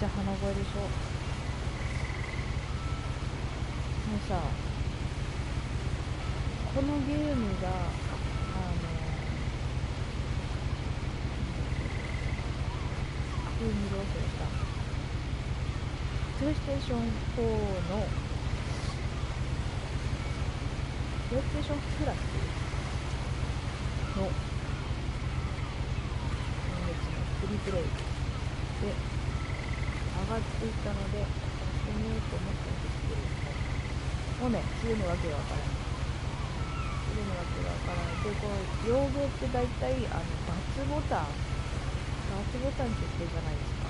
ちゃ鼻声でしょ。もうさ、このゲームが急にどうせしたプレイステーション4のプレイステーションプラスの今月のフリープレイで上がっていたのでやってみようと思ったんですけれども、もうね、すぐにわけがわからない。すぐにわけがわからない。で、この用語って大体バツボタン設定じゃないですか。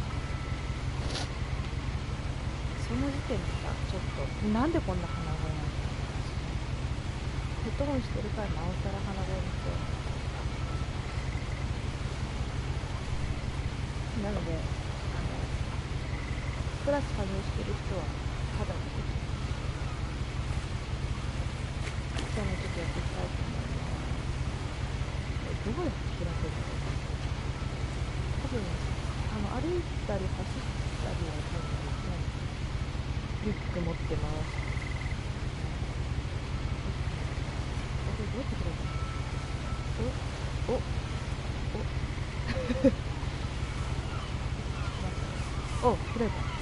その時点でさ、ちょっとなんでこんな鼻声なんだろう。ヘッドホンしてるからなおさら鼻声にしてなのでプラス加入してる人はただのじゃあね、ちょっとやっていきたいと思います。どうやって開けるの？多分歩いたり走ったりは多分できない。リュック持ってます。これどうやって開くの？お開いた。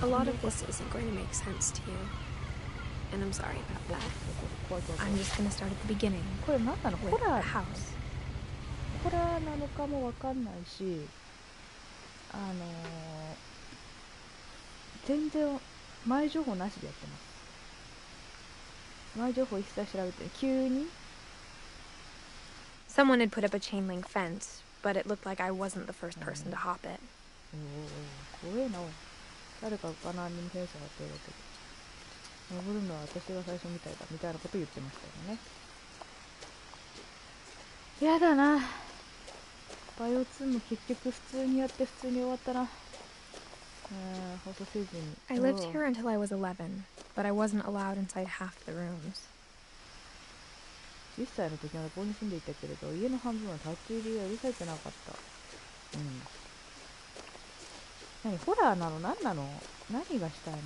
A lot of this isn't going to make sense to you, and I'm sorry about that. I'm just going to start at the beginning. これ何なの？ホ With ラー the house. ホラーなのかもわかんないし、全然前情報なしでやってます。前情報一切調べて急に Someone had put up a chain link fence, but it looked like I wasn't the first person to hop it. 怖えな。誰か他のアニメフェンスがやってるけど、登るのは私が最初みたいだみたいなこと言ってましたよね。やだな。バイオ2も結局普通にやって普通に終わったな。放送せずに。I lived here until I was 11, but I wasn't allowed inside half the rooms. 10歳の時までここに住んでいたけれど、家の半分は立ち入りが許されてなかった。何ホラーなの？何なの？何がしたいの？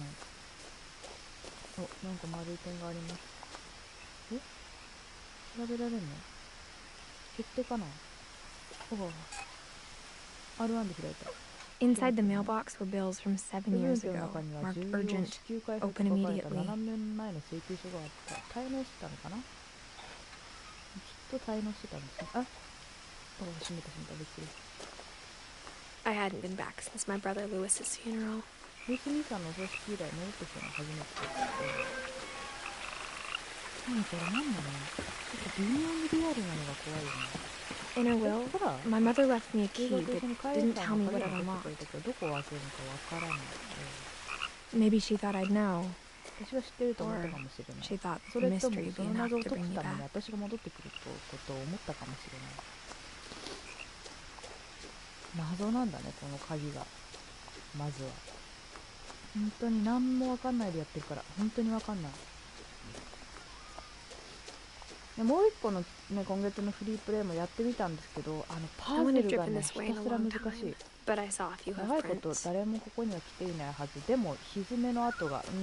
なんか丸い点があります。調べられるの？決定かな？R1 で開いた。Inside the mailbox were bills from 7 years ago, marked urgent, open immediately. 7年前の請求書があった。滞納してたのかな？きっと滞納してたんですね。閉めたびっくり。I hadn't been back since my brother Lewis's funeral. ルイス兄さんのお葬式以来戻ってきたの初めて。何これ何なの？ちょっと微妙にリアルなのが怖いよね。In her will, my mother left me a key, but didn't tell me what it unlocked. Maybe she thought I'd know, or she thought the mystery would be enough to bring me back. 私が戻ってくることを思ったかもしれない。謎なんだね、この鍵が。まずは。本当に何もわかんないでやってるから、本当にわかんない。もう一個のね、今月のフリープレイもやってみたんですけど、パズルがね、ひたすら難しい。長いこと誰もここには来ていないはず。でも、ひずめの跡が、読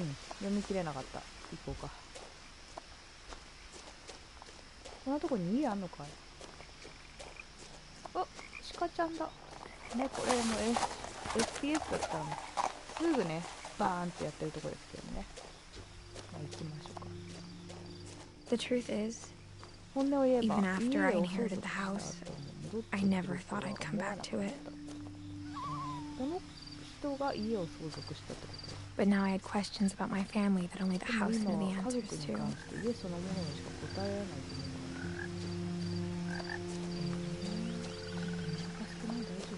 み切れなかった。行こうか。こんなとこに家あんのかい？鹿ちゃんだ。ね、これもFPS だったらすぐね、バーンってやってるとこですけどね。行きましょうか。The truth is, 本音を言えば、 even after I inherited the house, I never thought I'd come back to it. この人が家を相続したってこと？ But now I had questions about my family that only the house knew the answers to. 家そのものにしか答えられないと思う。難しくない？大丈夫？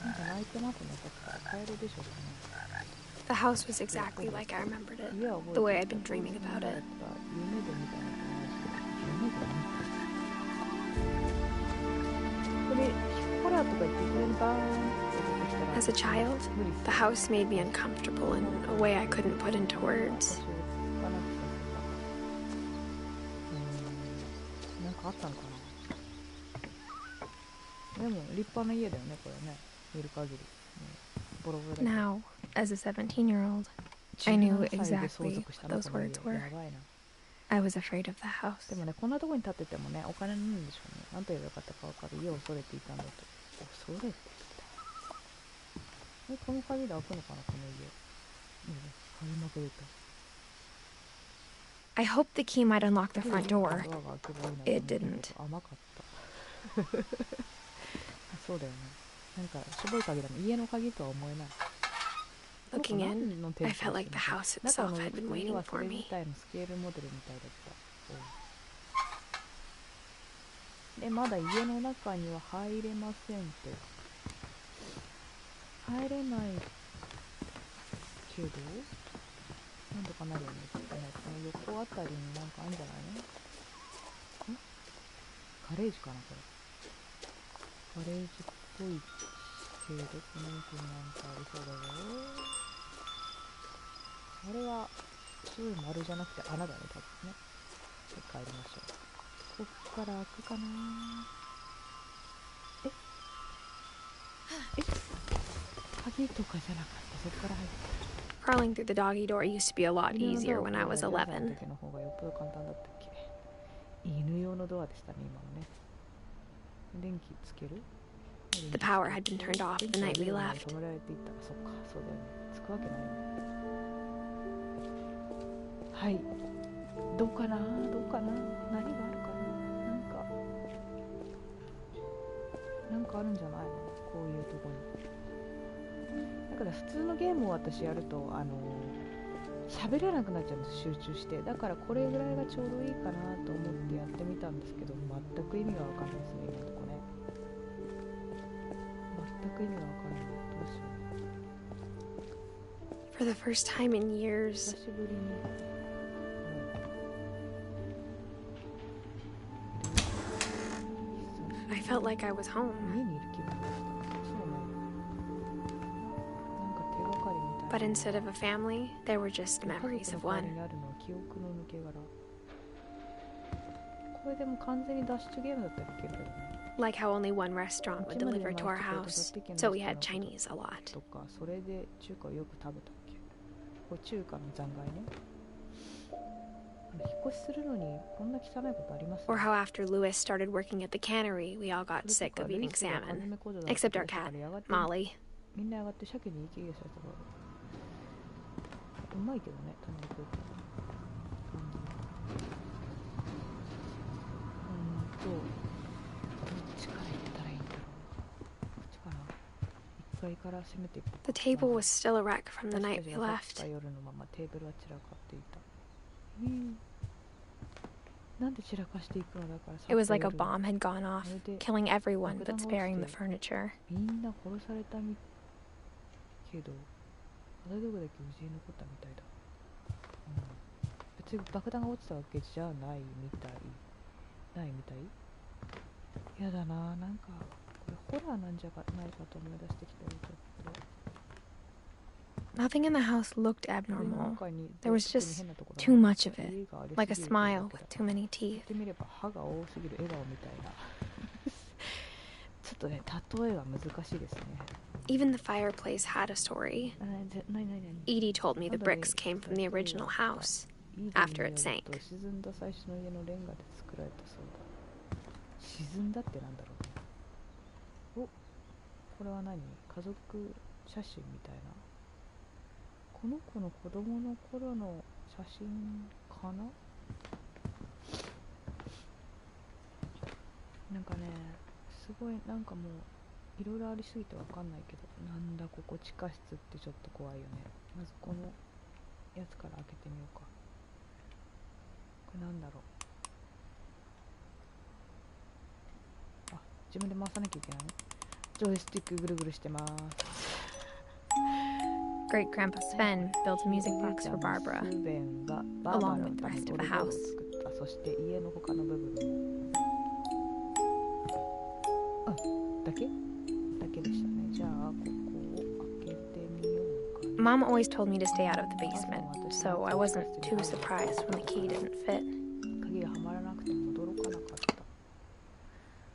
なんか泣いてますね。だから帰るでしょうかね。The house was exactly like I remembered it, the way I'd been dreaming about it. As a child, the house made me uncomfortable in a way I couldn't put into words. なんかあったのかな？でも立派な家だよねこれね、見る限り。ボロボロだけど。 Now, as a 17-year-old, I knew exactly what those words were. I was afraid of the house. でもね、こんなところに建ててもね、お金なんでしょうね。なんと言えばよかったか分かる。家を恐れていたんだと。恐れていた。この鍵で開くのかな、この家。鍵まくれた。I hoped the key might unlock the front door. It didn't. 甘かった。そうだよね。なんかしょぼい鍵だね。家の鍵とは思えない。Looking in, I felt like the house itself had been waiting for me. スケールモデルみたいだった。で、まだ家の中には入れませんと。入れないけど、なんとかなるよね。ちょっとね、この横あたりになんかあるんじゃないの？ガレージかな、これ。ガレージっぽいけど、この奥になんかありそうだぞ。あれは白い丸じゃなくて穴だね、多分ね。で、帰りましょう。こっから開くかな。鍵とかじゃなかった。そっから入った。 Crawling through the doggy door used to be a lot easier when I was 11. の方がよっぽど簡単だったっけ。犬用のドアでしたね、今もね。電気つける？ The power had been turned off the night we left. 止められていたら、そっか、そうだよね。つくわけないよね。はい。どうかな、どうかな、何があるかな。なんかあるんじゃないの、こういうとこに。だから普通のゲームを私やると喋れなくなっちゃうんです、集中して。だからこれぐらいがちょうどいいかなと思ってやってみたんですけど、全く意味がわかんないですね、今のとこね。全く意味がわかんない。どうしよう。 For the first time in years, 久しぶりに、I felt like I was home. 家にいる気分だった。そうね。なんか手がかりみたいな。 But instead of a family, there were just memories of 家族の代わり one. にあるのは記憶の抜け殻。これでも完全に脱出ゲームだったらいけるけどね。Like how only one restaurant would deliver to our house, so we had Chinese a lot. とか、それで中華をよく食べたっけ。これ中華の残骸ね。引っ越しするのにこんな汚いことあります？ Or how after Louis started working at the cannery, we all got sick of eating salmon. Except our cat, Molly. みんな上がって鮭に息切れされたから。うまいけどね、たまにこういうどっちから行ったらいいんだろう。こっちかな。1階から攻めていく。 The table was still a wreck from the night we left. 夜のままテーブルは散らかっていた。なんで散らかしていくのだから。 It was like a bomb had gone off, killing everyone but sparing the furniture. みんな殺されたけど、片道具だけ無事に残ったみたいだ。別に爆弾が落ちたわけじゃないみたい。ないみたい。やだな、なんかこれホラーなんじゃないかと思い出してきたよ、ちょっと。 Nothing in the house looked abnormal. There was just too much of it, like a smile with too many teeth. 見れば歯が多すぎる笑顔みたいな。ちょっとね、例えは難しいですね。 Even the fireplace had a story. Edie told me the bricks came from the original house after it sank. 沈んだ最初の家のレンガで作られたそうだ。沈んだってなんだろう。お、これは何？家族写真みたいな。この子の子供の頃の写真かな。なんかね、すごいなんかもういろいろありすぎてわかんないけど、なんだここ地下室ってちょっと怖いよね。まずこのやつから開けてみようか。これなんだろう。あ、自分で回さなきゃいけないね。ジョイスティックぐるぐるしてます。Great Grandpa Sven built a music box for Barbara, along with the rest of the house. そして家の他の部分もだけでしたね。じゃあここを開けてみようかな。Mom always told me to stay out of the basement, so I wasn't too surprised when the key didn't fit. 鍵がはまらなくても驚かなかった。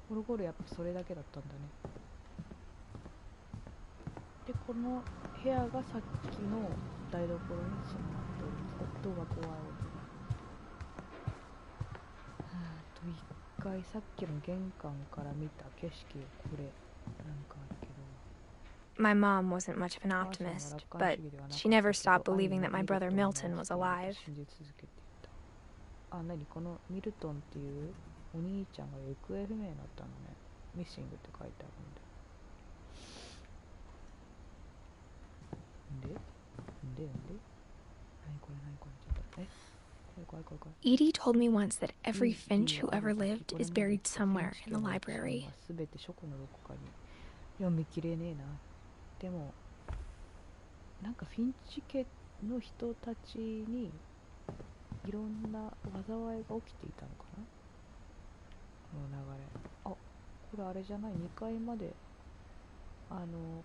これホールやっぱそれだけだったんだね。でこの部屋がさっきの台所にそのなっております。音が怖い音が。一回さっきの玄関から見た景色これなんかあるけど。My mom wasn't much of an optimist, but she never stopped believing that my brother Milton was alive. あ、なにこのミルトンっていうお兄ちゃんが行方不明になったのね。ミッシングって書いてあるんで。んで何これちょっと怖い。Edie told me once that every Finch who ever lived is buried somewhere in the library. すべて書庫のどこかに読み切れねえな。でもなんかフィンチ家の人たちにいろんな災いが起きていたのかな、この流れ。あ、これあれじゃない、2階まで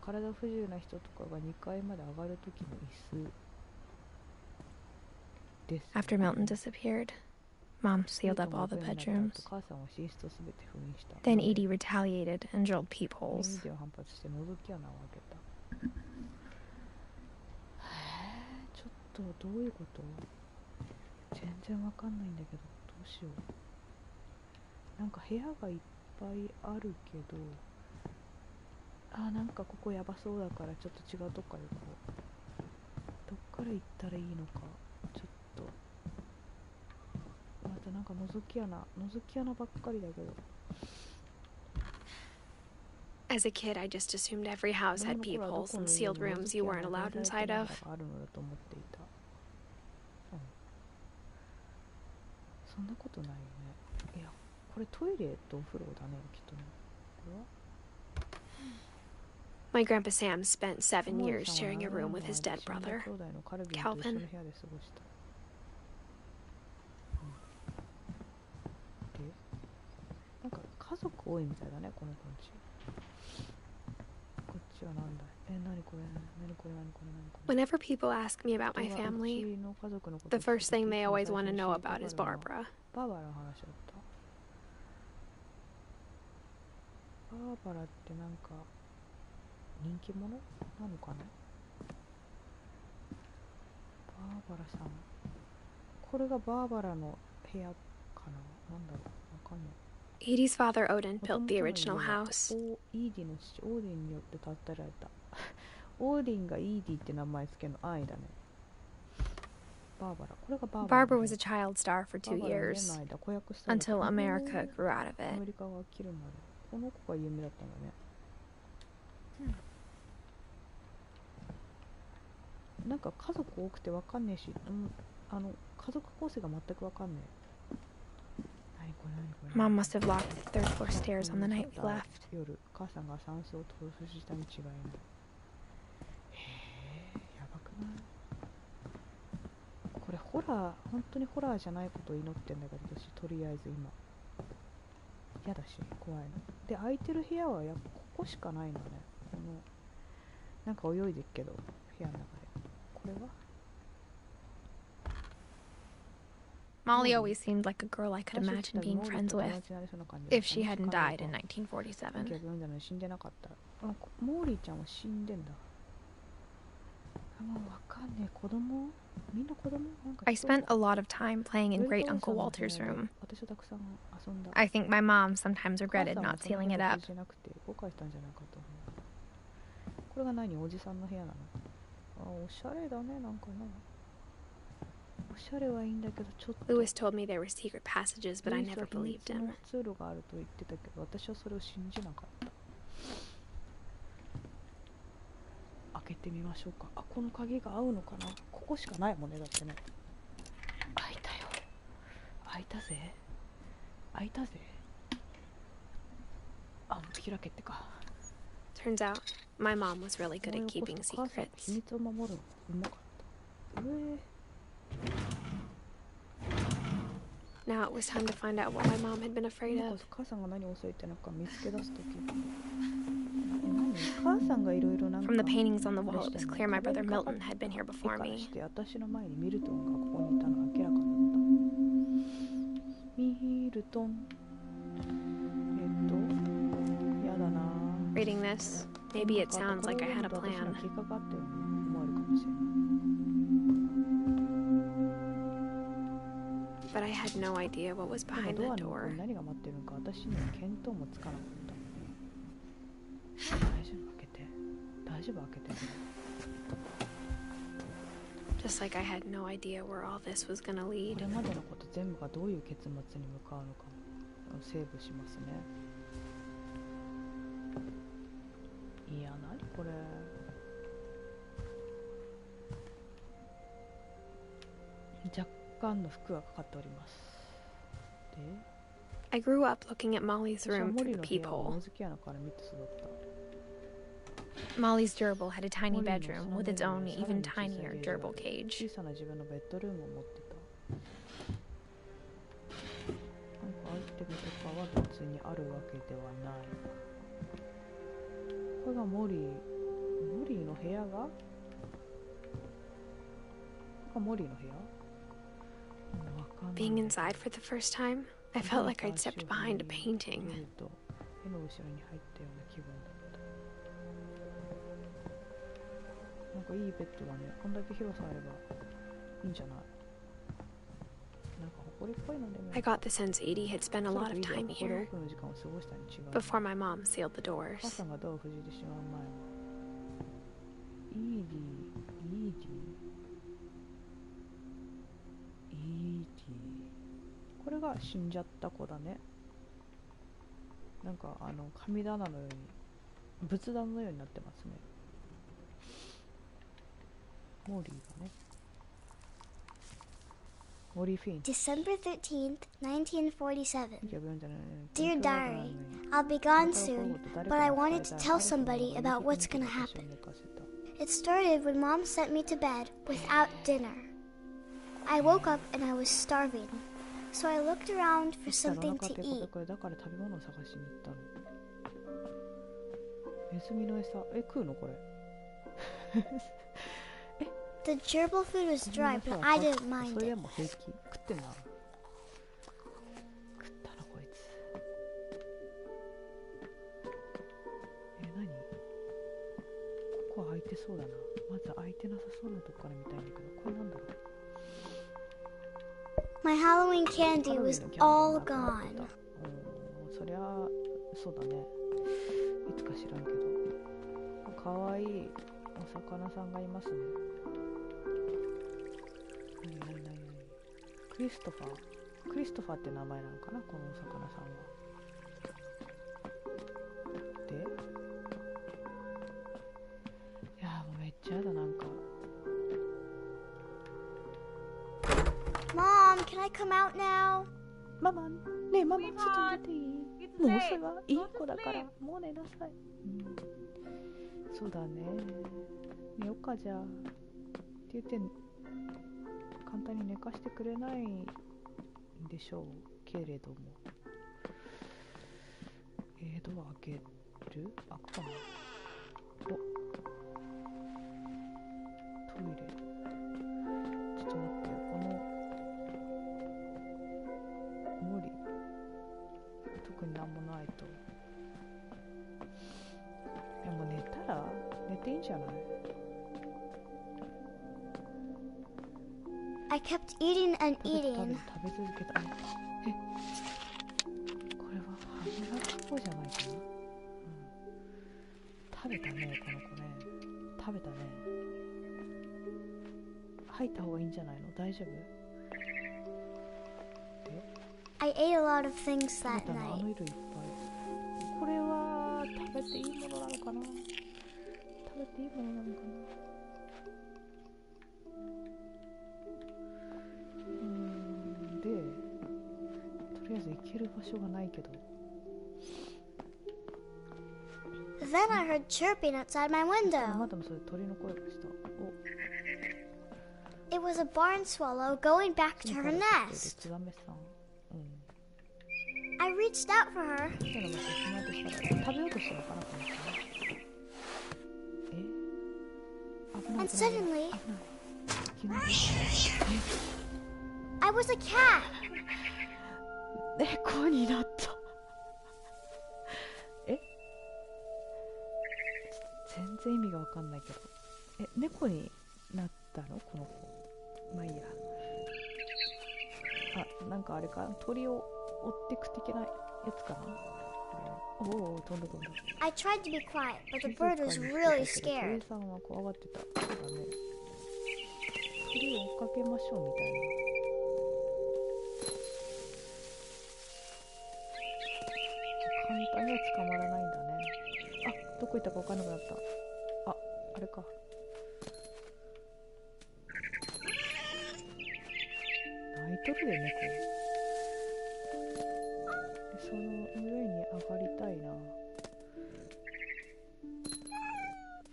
体不自由な人とかが2階まで上がる時の椅子です、ね。 After Milton disappeared, Mom sealed up all the bedrooms. 母さんは寝室をすべて封印した。 Then Edie retaliated and drilled peepholes. エディは反発して覗き穴を開けた。ちょっとどういうこと？全然わかんないんだけど、どうしよう。なんか部屋がいっぱいあるけど、なんかここやばそうだからちょっと違うとこから行こう。どっから行ったらいいのかちょっと。またなんか覗き穴ばっかりだけど。 As a kid, I just assumed every house had peepholes and sealed rooms you weren't allowed inside of. あるのだと思っていた。そんなことないよね。いや、これトイレとお風呂だね、きっとね。これは My Grandpa Sam spent 7 years sharing a room with his dead brother, Calvin. で、なんか家族多いみたいだね、この感じ。こっちはなんだい。何これ。 Whenever people ask me about my family, the first thing they always want to know about is Barbara. バーバラの話だった。バーバラってなんか人気者なのかな。バーバラさん、これがバーバラの部屋かな。なんだろう、わかんない。Edie's father Odin built the original house. イーディの父オーディンによって建てられた。オーディンがイーディって名前つけるの安易だね。バーバラ、これがバーバラ。Barbara was a child star for 2 years, until America grew out of アメ it. リカが切るまで。この子が有名だったんだね。なんか家族多くてわかんねえし、家族構成が全くわかんねえ。Mom must have locked the third floor stairs on the night we left. 夜、母さんが酸素を投出したに違いない。やばくない？これホラー、本当にホラーじゃないことを祈ってんだけど、私とりあえず今嫌だし怖いので、空いてる部屋はやっぱここしかないのね。このなんか泳いでるけど部屋の中で。これはMolly always seemed like a girl I could imagine being friends with, if she hadn't died in 1947. 死んでなかった。モーリーちゃんは死んでんだ。もうわかんねえ。子供？みんな子供？なんか I spent a lot of time playing in Great Uncle Walter's room. I think my mom sometimes regretted not sealing it up. これが何？おじさんの部屋なの？おしゃれだね、なんかな。おしゃれはいいんだけど、ちょっと Lewis told me there were secret passages, but I never believed him. 通路があると言ってたけど、私はそれを信じなかった。開けてみましょうか。この鍵が合うのかな。ここしかないもんね、だってね。開いたよ。開いたぜ。開いたぜ。開けてか。Turns out, my mom was really good at keeping secrets. 秘密を守るのうまかった。Now it was time to find out what my mom had been afraid of. 母さんが何を恐れてなんか見つけ出すとき。母さんがいろいろなんか。 From the paintings on the wall, it was clear my brother Milton had been here before me. 私の前にミルトンがここにいたのが明らかになった。ミルトン。Reading this, maybe it sounds like I had a plan. But I had no idea what was behind that door. Just like I had no idea where all this was gonna lead. I grew up looking at Molly's room through the peephole. Molly's gerbil had a tiny bedroom with its own even tinier gerbil cage. Being inside for the first time, I felt like I'd stepped behind a painting. I got the sense Edie had spent a lot of time here before my mom sealed the doors. December 13th, 1947. Dear Diary, I'll be gone soon, but I wanted to tell somebody about what's gonna happen. It started when Mom sent me to bed without dinner. I woke up and I was starving, so I looked around for something to eat. The gerbil food was dry, but I didn't mind it. My Halloween candy was all gone. Christopher って名前なのかな、このお魚さんは。で、いやもうめっちゃやだ、なんか。Mom, can I come out now? ママ、ねえママ、外に出ていい？もうそれはいい子だから、もう寝なさい。そうだね。寝よっかじゃあ。って言って簡単に寝かしてくれないんでしょうけれども、ドア開ける？開くかな？お、トイレ。ちょっと待ってよ、この無理。特になんもないと。いやもう寝たら寝ていいんじゃない？I kept eating and eating. 食べ続けた。これは歯磨き粉じゃないかな。食べたね、この子ね。食べたね。吐いた方がいいんじゃないの？大丈夫？I ate a lot of things that あの night. 色いっぱい。これは食べていいものなのかな？食べていいものなのかな？で、とりあえず行ける場所がないけど。Then I heard chirping outside my ま window. だそれ鳥の声がした。It was a barn swallow going back to her nest. ツバメさん。I reached out for her. 食べようとしたのかな、この子。危ない。 And suddenly, 危ない。 I was a cat. 猫になった。全然意味がわかんないけど。猫になったのこの子。まあいいや。あ、なんかあれか、鳥を追ってく的なやつかな。おお、飛んだ飛んだ。I tried to be quiet, but the bird was really scared. 鳥さんは怖がってた。そうだね。鳥を追っかけましょうみたいな。簡単には捕まらないんだね。あ、どこ行ったか分かんなくなった。あれか。泣いとるで、猫。その上に上がりたいな。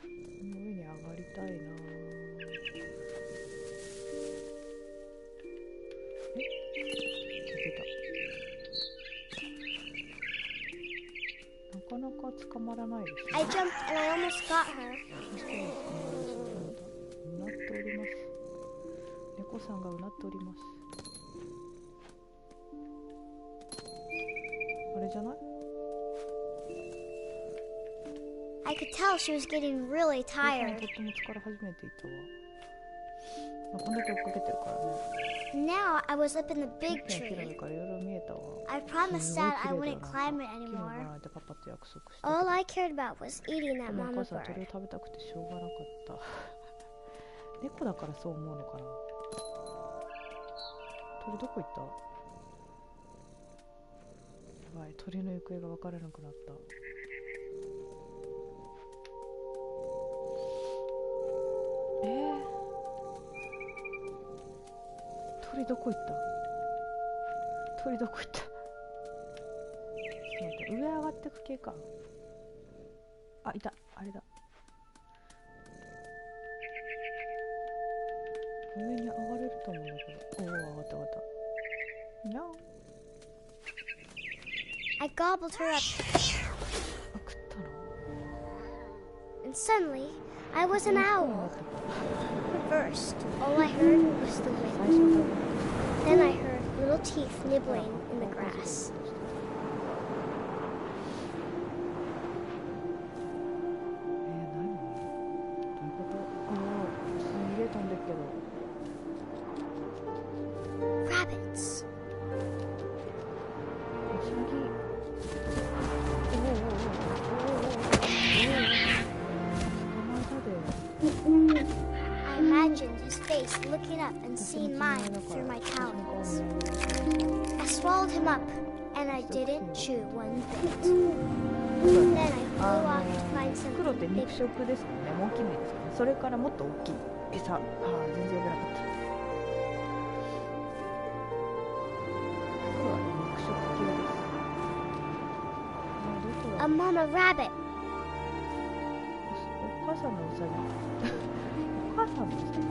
その上に上がりたいな。なかなか捕まらないですね。I jumped and I almost got her. うなっております。猫さんがうなっております。あれじゃない？ I could tell she was getting really と tired. っても疲れ始めていたわ。こんだけ追っかけてるからね。Now I was up in the big 綺麗 tree. からいろいろ見えたわ。 I promised Dad I wouldn't climb it 木の anymore. 前でパパと約束してた。 All I cared about was eating で that もお mama 母さん鳥を bird. 食べたくてしょうがなかった。猫だからそう思うのかな。鳥どこ行った？やばい、鳥の行方が分からなくなった。鳥どこ行った？鳥どこ行った？ちょっと待って、上上がってく系か。あ、いた、あれだ。上に上がれると思うんだけど。おお、上がった上がった。にゃん。 I gobbled her up, あ、食ったの？ and suddenly I was an な owl. ってた。 First, all I heard was the 最 wind. 初だ。 Then I heard little teeth nibbling in the grass. 何？どういうこと？ああ、すげえ飛んでるけど。 Rabbits. ウサギ。I imagined his face looking up and seeing mine through my talons. I swallowed him up, and I didn't chew one bit. Then I flew off to find 黒って something 肉 big. 食ですもんね。大きい目ですかね。それからもっと大きい餌。全然読めなかった。黒はね、肉食系です。どこだ？ A mama rabbit. お母さんのウサギ。お母さんのウサギ。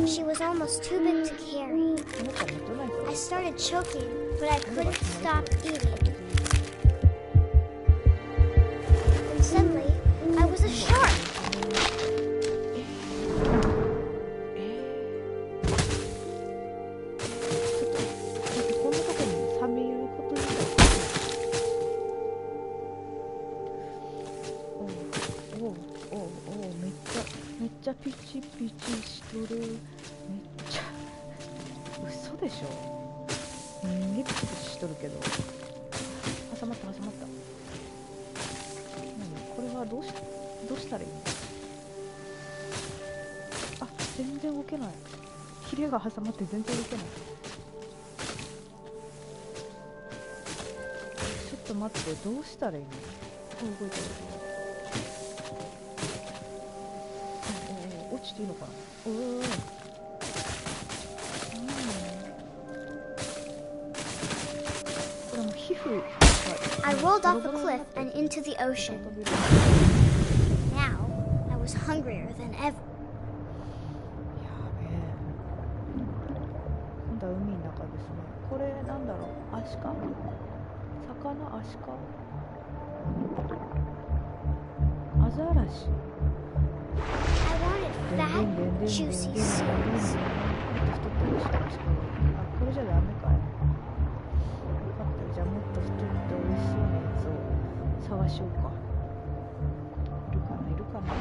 She was almost too big to carry. この子は寝てないから。 I started choking, but I couldn't stop eating. And suddenly, I was a shark. こんなとこにサメいること自体。めっちゃピチピチしとる。めっちゃ嘘でしょ。げピチピチしとるけど。挟まった。何これはどうしたらいいの？あ、全然動けない。ヒレが挟まって全然動けない。ちょっと待って、どうしたらいいの？動いてる。落ちていいのかな？これも皮膚。 I rolled off a cliff and into the ocean. Now, I was hungrier than ever. やべえ。今度は海の中ですね。これなんだろう？アシカ？魚？アシカ？アザラシ？ I wanted fat, juicy seeds. これじゃダメかい。よかったでじゃあもっと太って美味しそうなやつを探しようか。いるかな、いるかな。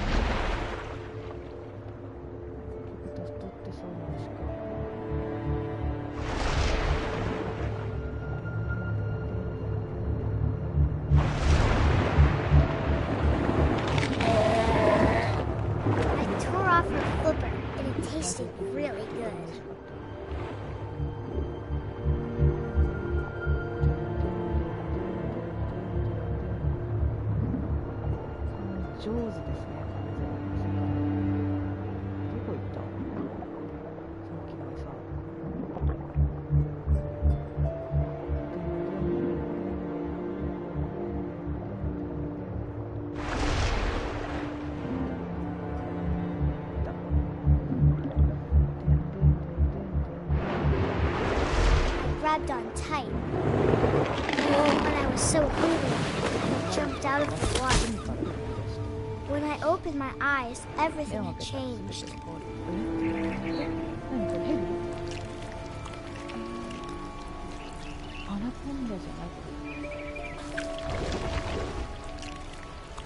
太ってそうなのしか。Tasted really good. 上手ですね、完全に。どこ行った？さっきのさ。Grabbed on tight. When I was so hungry, I jumped out of the water. When I opened my eyes, everything had changed. アナコンダじゃない？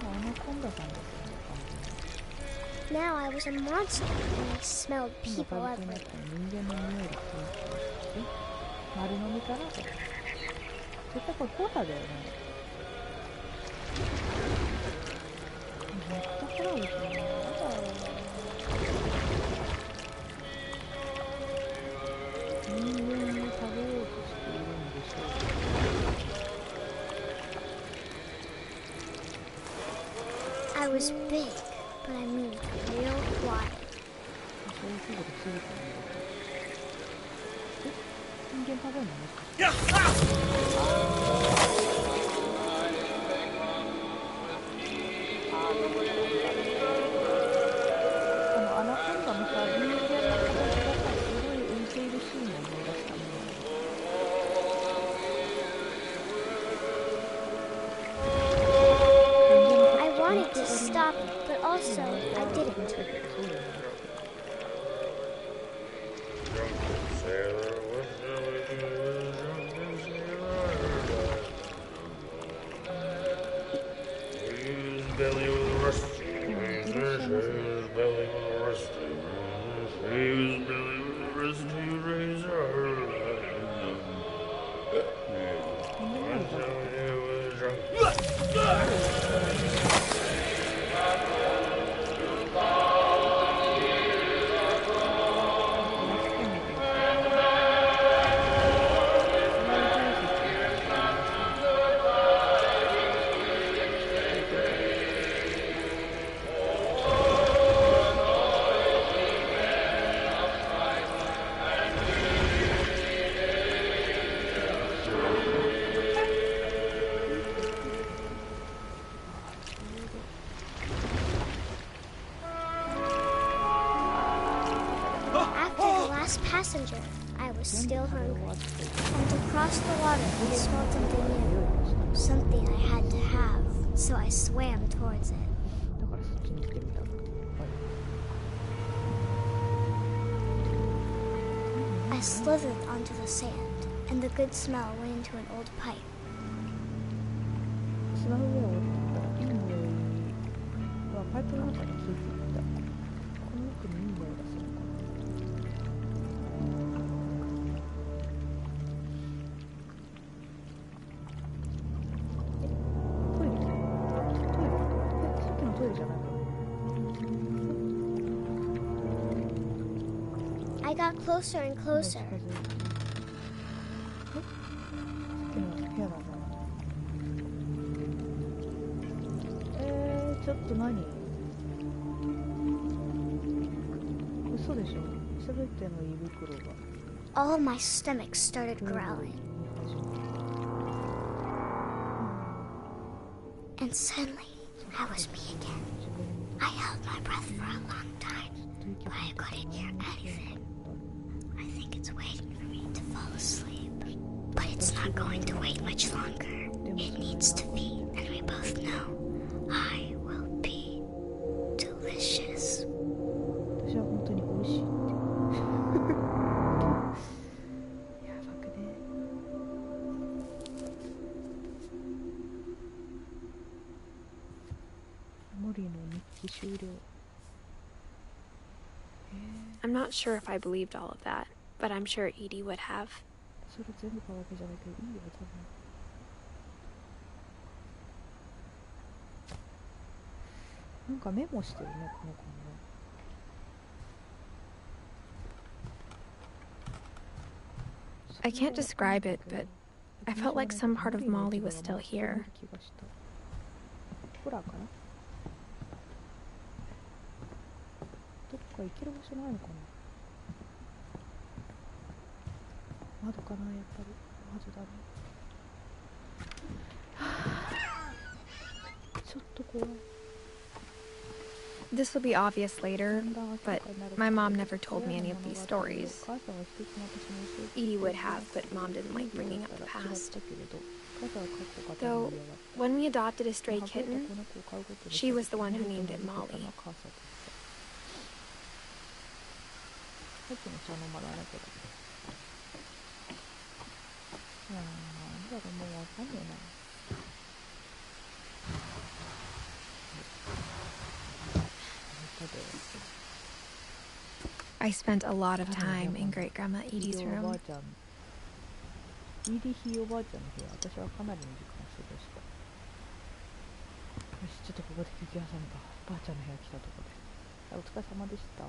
アナコンダさんですよね。Now I was a monster and I smelled people everywhere. 丸飲みかな、それ。絶対これコーラだよね。めっちゃコラですね。やだ。人間に食べようとしているんでしょう。I was big, but I moved real quiet. そういうことするかね。人間食べるのね。このアナコンダのさ、人間の形がさ、すごい浮いているシーンを思い出したね。I wanted to stop, but also I didn't. Belly was rusty, his belly was rusty, his belly was rusty razor. Until he was drunk. Passenger, I was still hungry, and to cross the water I smelled something new, something I had to have, so I swam towards it. I slithered onto the sand, and the good smell went into an old pipe. I got closer and closer. ちょっと何？嘘でしょ？すべての胃袋が。All my stomach started growling. And suddenly, I was me again. I held my breath for a long time, but I couldn't hear anything. I think it's waiting for me to fall asleep. But it's not going to wait much longer. It needs to be, and we both know I will be delicious. 私は本当に美味しいって。やばくね。終了。I'm not sure if I believed all of that, but I'm sure Edie would have. それ全部買うわけじゃないけどいいよ多分。なんかメモしてるねこの子もね。I can't describe it, but I felt like some part of Molly was still here. ほらかな。どっか行ける場所ないのかな。窓かなやっぱり。窓だね。ちょっと怖い。This will be obvious later, but my mom never told me any of these stories. Edie would have, but Mom didn't like bringing up the past. Though, when we adopted a stray kitten, she was the one who named it Molly. さっきの茶の間だねこれ。なんだろうもうわかんねえな。I spent a lot of time in Great Grandma Edie's room. イーディひいおばあちゃんの部屋、私はかなりの時間過ごした。よし、ちょっとここで休憩挟むか。ばあちゃんの部屋来たとこで。お疲れ様でした。